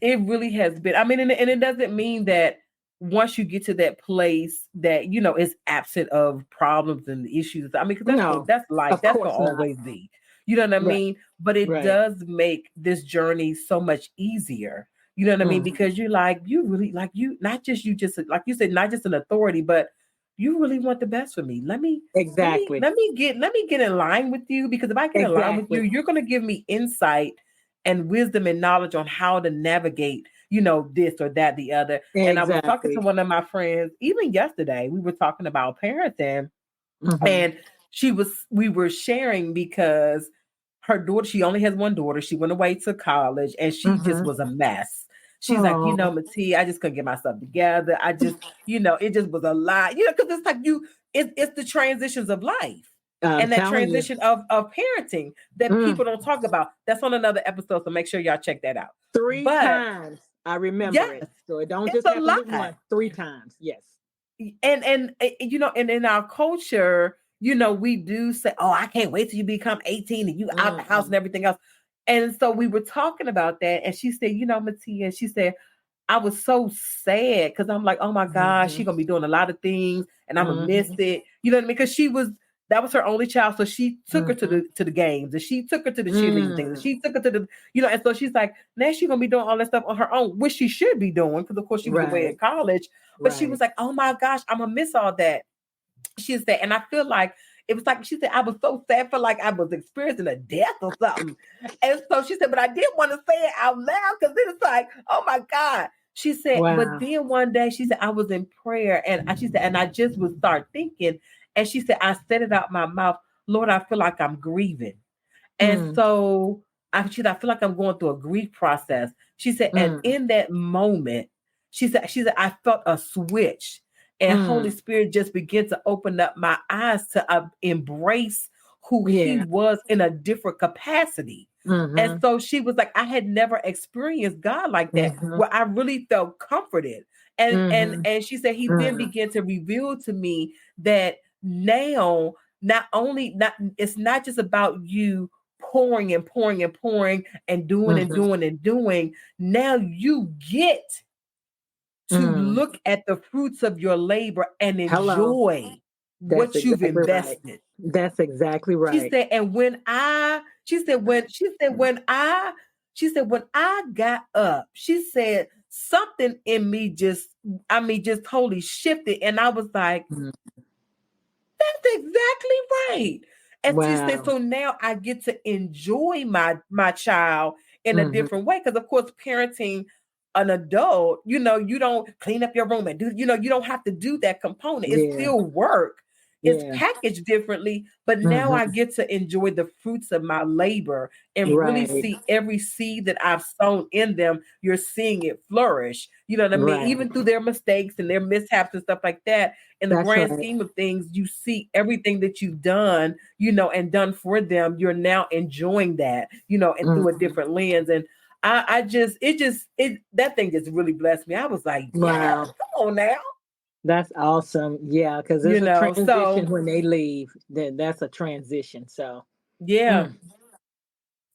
it really has been. I mean, and it doesn't mean that once you get to that place that it's absent of problems and issues. I mean, because No, that's life. of That's gonna course not. always be. You know what I Right, mean? But it right. does make this journey so much easier. You know what I mean? Mhm. Because you really like you not just you just like you said, not just an authority, but you really want the best for me. Exactly. Let me get in line with you, because if I get in line with you, Exactly. you're gonna give me insight and wisdom and knowledge on how to navigate, this or that, the other. And I was talking to Exactly. one of my friends, even yesterday, we were talking about parenting, Mhm. and we were sharing because her daughter, she only has one daughter. She went away to college and she just Mhm. was a mess. She's like, Oh, Mattia, I just couldn't get myself together. I just, it just was a lot, because it's like it's the transitions of life I'm and that telling you. transition of parenting that people Mm. don't talk about. That's on another episode, so make sure y'all check that out. Three But times I remember yes, it. So it don't it's just a happen with lot. one, three times. Yes. and in our culture, we do say, "Oh, I can't wait till you become 18 and you out the house Mm-mm. and everything else." And so we were talking about that, and she said, Matia, she said, I was so sad because I'm like, oh my gosh, she's Mm-hmm. gonna be doing a lot of things and I'm gonna miss Mm-hmm. it. You know what I mean? Because that was her only child. So she took her to Mm-hmm. the games and she took her to the cheerleading things and Mm. she took her to and so she's like, now she's gonna be doing all that stuff on her own, which she should be doing, because of course she was away in Right. college. But she was Right. like, oh my gosh, I'm gonna miss all that. She said, and I feel like it was like she said, I was so sad, for like I was experiencing a death or something. And so she said, but I didn't want to say it out loud because then it's like, oh my God. She said, but Wow. then one day she said, I was in prayer and she said, and I just would start thinking. And she said, I said it out my mouth, Lord, I feel like I'm grieving. And Mm. so she said, I feel like I'm going through a grief process. She said, and Mm. in that moment, she said, I felt a switch. And Holy Mm. Spirit just began to open up my eyes to embrace who he Yeah. was in a different capacity. And Mm-hmm. so she was like, I had never experienced God like that, Mm-hmm. where I really felt comforted. And and Mm-hmm. and she said he then Mm. began to reveal to me that now not it's not just about you pouring and pouring and pouring and doing and Mm-hmm. doing and doing. Now you get to Mm. look at the fruits of your labor and Hello. enjoy That's what you've exactly right. invested. That's exactly She right. said, and she said, when I got up, she said, something in me just totally shifted. And I was like, Mm. that's exactly right. And she said, Wow. so now I get to enjoy my child in a Mm-hmm. different way. Because of course, parenting an adult, you don't clean up your room and you don't have to do that component. It's Yeah. still work. It's Yeah. packaged differently, but now I Mm-hmm. get to enjoy the fruits of my labor and really Right. see every seed that I've sown in them. You're seeing it flourish. You know what I mean? Right. Even through their mistakes and their mishaps and stuff like that, in the That's grand right. scheme of things, you see everything that you've done, and done for them. You're now enjoying that, and through a Mm-hmm. different lens. And I just that thing just really blessed me. I was like, yeah, Wow. come on now, That's awesome. Yeah, because it's a transition So when they leave. That's a transition. So, yeah, mm,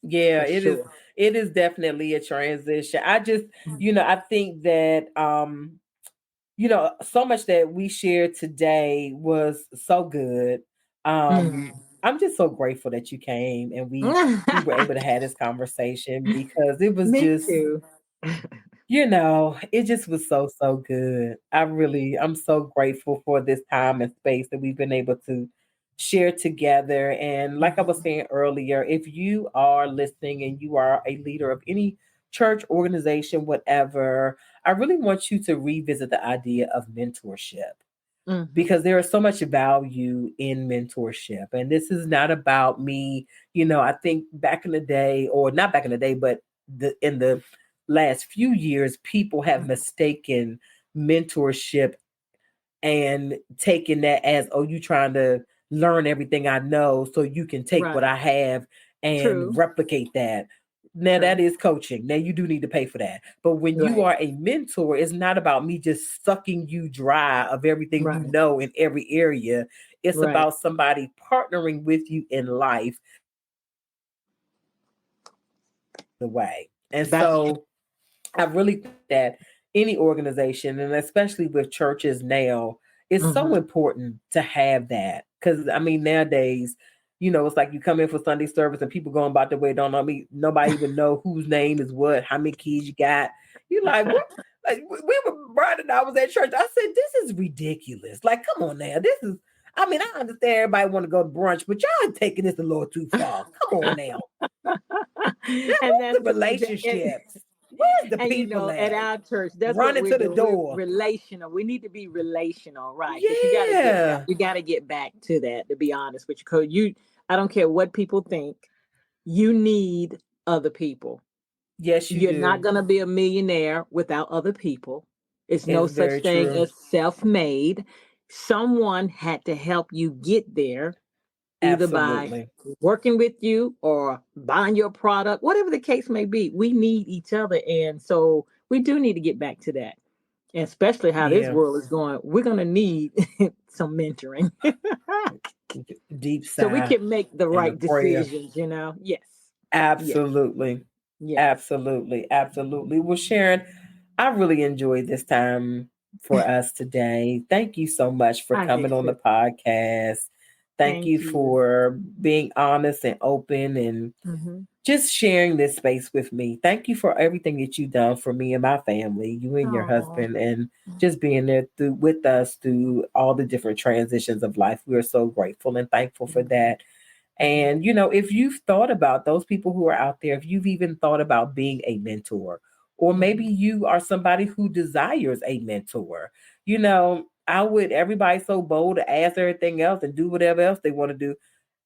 yeah, for sure. it is definitely a transition. I just, Mm. I think that so much that we shared today was so good. Mm. I'm just so grateful that you came and we were able to have this conversation, because it was Me just, too. it just was so, so good. I'm so grateful for this time and space that we've been able to share together. And like I was Mhm. saying earlier, if you are listening and you are a leader of any church, organization, whatever, I really want you to revisit the idea of mentorship, Mhm. because there is so much value in mentorship. And this is not about me. I think back in the day, or not back in the day, but in the last few years, people have mistaken mentorship and taking that as, oh, you trying to learn everything I know so you can take what Right. I have and True. replicate that. Now that True. is coaching. Now you do need to pay for that. But when you Right. are a mentor, it's not about me just sucking you dry of everything you Right. know in every area. It's Right. about somebody partnering with you in life the way. And That's true. so I really think that any organization, and especially with churches now, it's so Mhm. important to have that. Because I mean, nowadays, it's like you come in for Sunday service and people going about their way. Don't know me. Nobody even know whose name is what, how many kids you got. You like what? Like we were Brian and I was at church. I said, this is ridiculous. Like, come on now. This is. I mean, I understand everybody want to go to brunch, but y'all taking this a little too far. Come on now. And Where's that's the the thing that, relationships? Where's the and people at at? our church, that's what Running we're to the doing. We're door. relational. We need to be relational, right? Because you got to get back. Yeah. You got to get back to that. To be honest with you, because I don't care what people think. You need other people. Yes, you You're not do. going to be a millionaire without other people. It's no It's such very thing true. as self-made. Someone had to help you get there, either by Absolutely. working with you or buying your product, whatever the case may be. We need each other. And so we do need to get back to that. especially how this Yeah. world is going, we're going to need some mentoring Deep so we sigh can make the and a right prayer. decisions, you know? Yes. Yes. Absolutely. Yes. Absolutely. Absolutely. Well, Sharon, I really enjoyed this time for us today. Thank you so much for I did coming on the too. podcast. Thank you Thank you. for being honest and open and Hmm. just sharing this space with me. Thank you for everything that you've done for me and my family, you and your Oh, husband, and just being there through with us through all the different transitions of life. We are so grateful and thankful for that. And, if you've thought about those people who are out there, if you've even thought about being a mentor, or maybe hmm you are somebody who desires a mentor, everybody's so bold to ask everything else and do whatever else they want to do.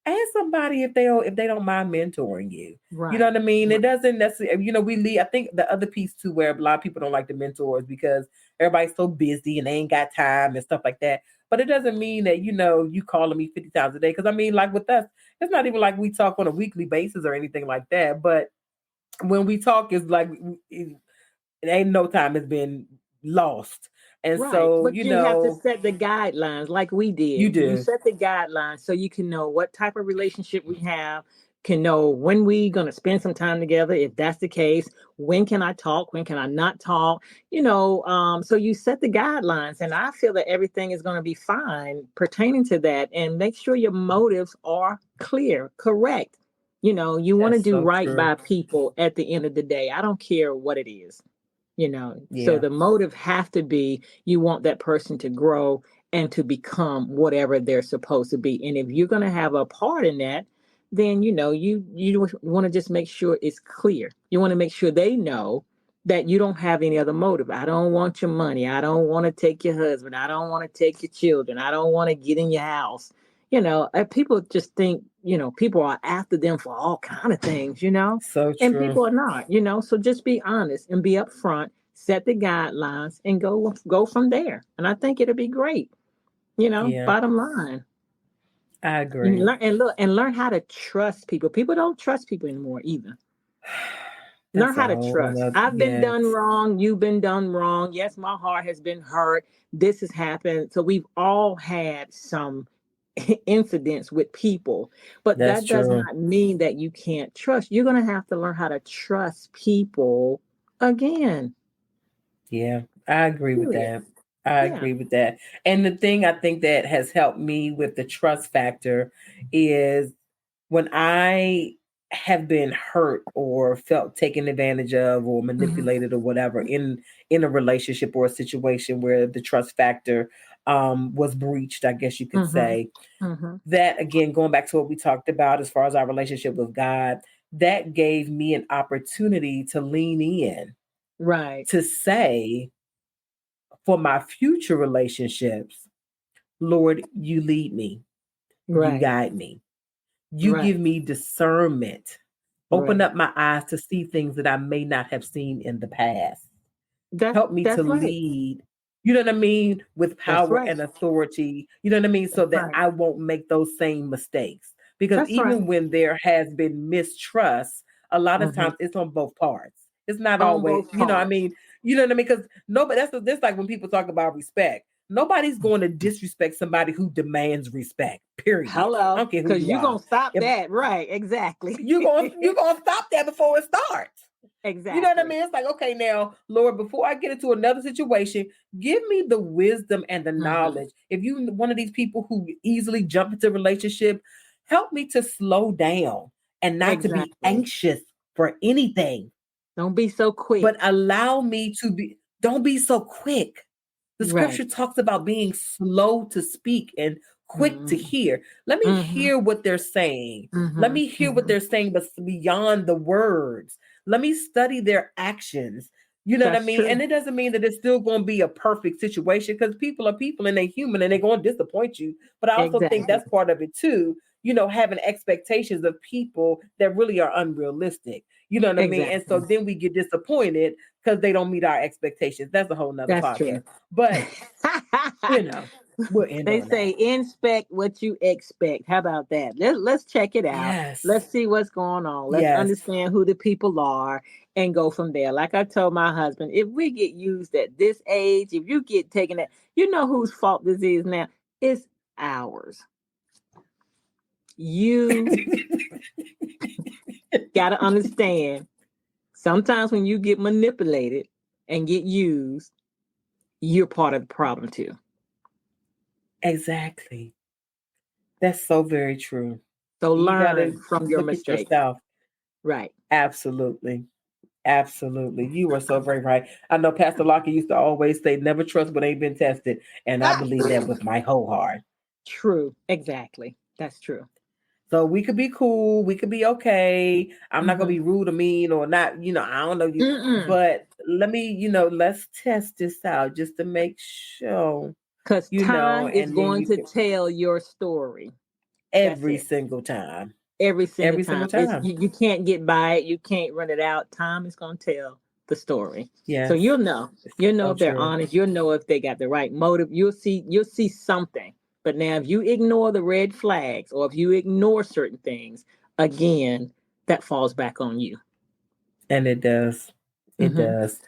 Ask somebody if they don't mind mentoring you. You know right. what I mean? It Right. doesn't necessarily, we leave. I think the other piece too, where a lot of people don't like the mentors because everybody's so busy and they ain't got time and stuff like that. But it doesn't mean that, you calling me 50 times a day. Cause I mean, like with us, it's not even like we talk on a weekly basis or anything like that. But when we talk, it's like it ain't no time has been lost. And Right. so, But you have to set the guidelines like we you did. You do. set the guidelines so you can know what type of relationship we have, can know when we gonna spend some time together, if that's the case, when can I talk, when can I not talk, so you set the guidelines and I feel that everything is gonna be fine pertaining to that and make sure your motives are clear, correct. You want to That's do so right true. by people at the end of the day. I don't care what it is. So Yeah. the motive have to be you want that person to grow and to become whatever they're supposed to be. And if you're going to have a part in that, then you want to just make sure it's clear. You want to make sure they know that you don't have any other motive. I don't want your money. I don't want to take your husband. I don't want to take your children. I don't want to get in your house. People just think, people are after them for all kind of things. So And true. people are not. So just be honest and be upfront, set the guidelines, and go from there. And I think it'll be great. Yeah. Bottom line, I you agree. learn and learn how to trust people. People don't trust people anymore either. Learn That's a how to whole trust. nother, I've been yes. done wrong. You've been done wrong. Yes, my heart has been hurt. This has happened. So we've all had some incidents with people, but That's that does true. not mean that you can't trust. You're going to have to learn how to trust people again. Yeah, I agree with Period. that. I Yeah. agree with that. And the thing I think that has helped me with the trust factor is when I have been hurt or felt taken advantage of or Hmm. manipulated or whatever in a relationship or a situation where the trust factor was breached, I guess you could Hmm. say. Hmm. That again, going back to what we talked about as far as our relationship with God, that gave me an opportunity to lean in Right. to say for my future relationships, Lord, you lead me, you Right. guide me, you Right. give me discernment, open Right. up my eyes to see things that I may not have seen in the past. That's Help me to that's right. lead, you know what I mean, with That's power right. and authority, you know what I mean, so That's that right. I won't make those same mistakes. Because That's right. even when there has been mistrust, a lot of Hmm. times it's on both parts. It's not On always, both parts. you know what I mean? Because nobody, that's like when people talk about respect. Nobody's going to disrespect somebody who demands respect, period. I Hello, don't care who because you you're are. gonna stop If that. Right. Exactly. you're gonna stop that before it starts. You know what I Exactly. mean? It's like, okay, now, Lord, before I get into another situation, give me the wisdom and the Hmm. knowledge. If you one of these people who easily jump into a relationship, help me to slow down and not to be Exactly. anxious for anything, Don't be so quick. but allow me to be, don't be so quick. The Right. scripture talks about being slow to speak and quick to Hmm. hear. Let me Hmm. hear what they're saying. Let Hmm. me hear what Hmm. they're saying, but beyond the words. Let me study their actions. You know what I That's mean? And true. it doesn't mean that it's still going to be a perfect situation because people are people and they're human and they're going to disappoint you. But I also think Exactly. that's part of it too. having expectations of people that really are unrealistic. You know what I mean? And so Exactly. then we get disappointed because they don't meet our expectations. That's a whole nother That's true. podcast. But, you know, we'll end They on that. say inspect what you expect. How about that? Let's check it out. Yes. Let's see what's going on. Let's Yes. understand who the people are and go from there. Like I told my husband, if we get used at this age, if you get taken at, you know whose fault this is now? It's ours. You got to understand. Sometimes when you get manipulated and get used, you're part of the problem too. Exactly. That's so very true. So You got learn to from your look at mistakes. yourself. Right. Absolutely. Absolutely. You are so very right. I know Pastor Locke used to always say, never trust what ain't been tested. And I believe that with my whole heart. True. Exactly. That's true. So we could be cool. We could be okay. I'm not going to be Mm-hmm. rude or mean or not, I don't know you. Mm-mm. But let me, let's test this out just to make sure, Because time is and then going you to can tell your story. That's every it. single time. Every single Every single time. It's time. you can't get by it. You can't run it out. Time is going to tell the story. So Yes. you'll know. It's You'll know so if they're true. honest. You'll know if they got the right motive. You'll see something. But now if you ignore the red flags or if you ignore certain things, again, that falls back on you. And it does. It Mm-hmm. does.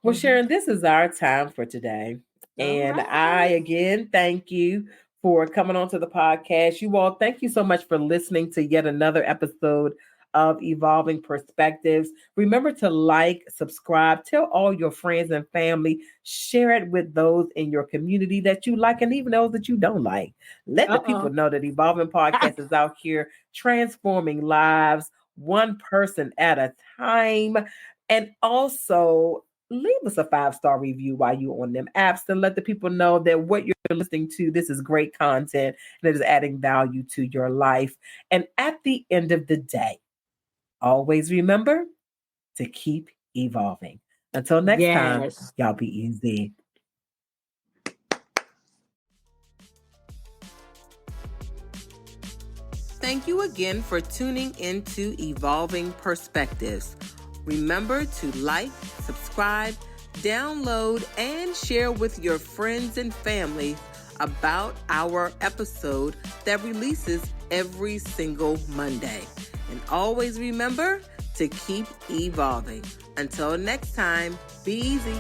Well, Mm-hmm. Sharon, this is our time for today. All And I, right. again, thank you for coming on to the podcast. You all, thank you so much for listening to yet another episode of Evolving Perspectives. Remember to like, subscribe, tell all your friends and family, share it with those in your community that you like and even those that you don't like. Let the people Uh-oh. know that Evolving Podcast is out here transforming lives one person at a time. And also leave us a 5-star review while you're on them apps to let the people know that what you're listening to, this is great content and it is adding value to your life. And at the end of the day, always remember to keep evolving. Until next time, Yes. y'all be easy. Thank you again for tuning into Evolving Perspectives. Remember to like, subscribe, download, and share with your friends and family about our episode that releases every single Monday. And always remember to keep evolving. Until next time, be easy.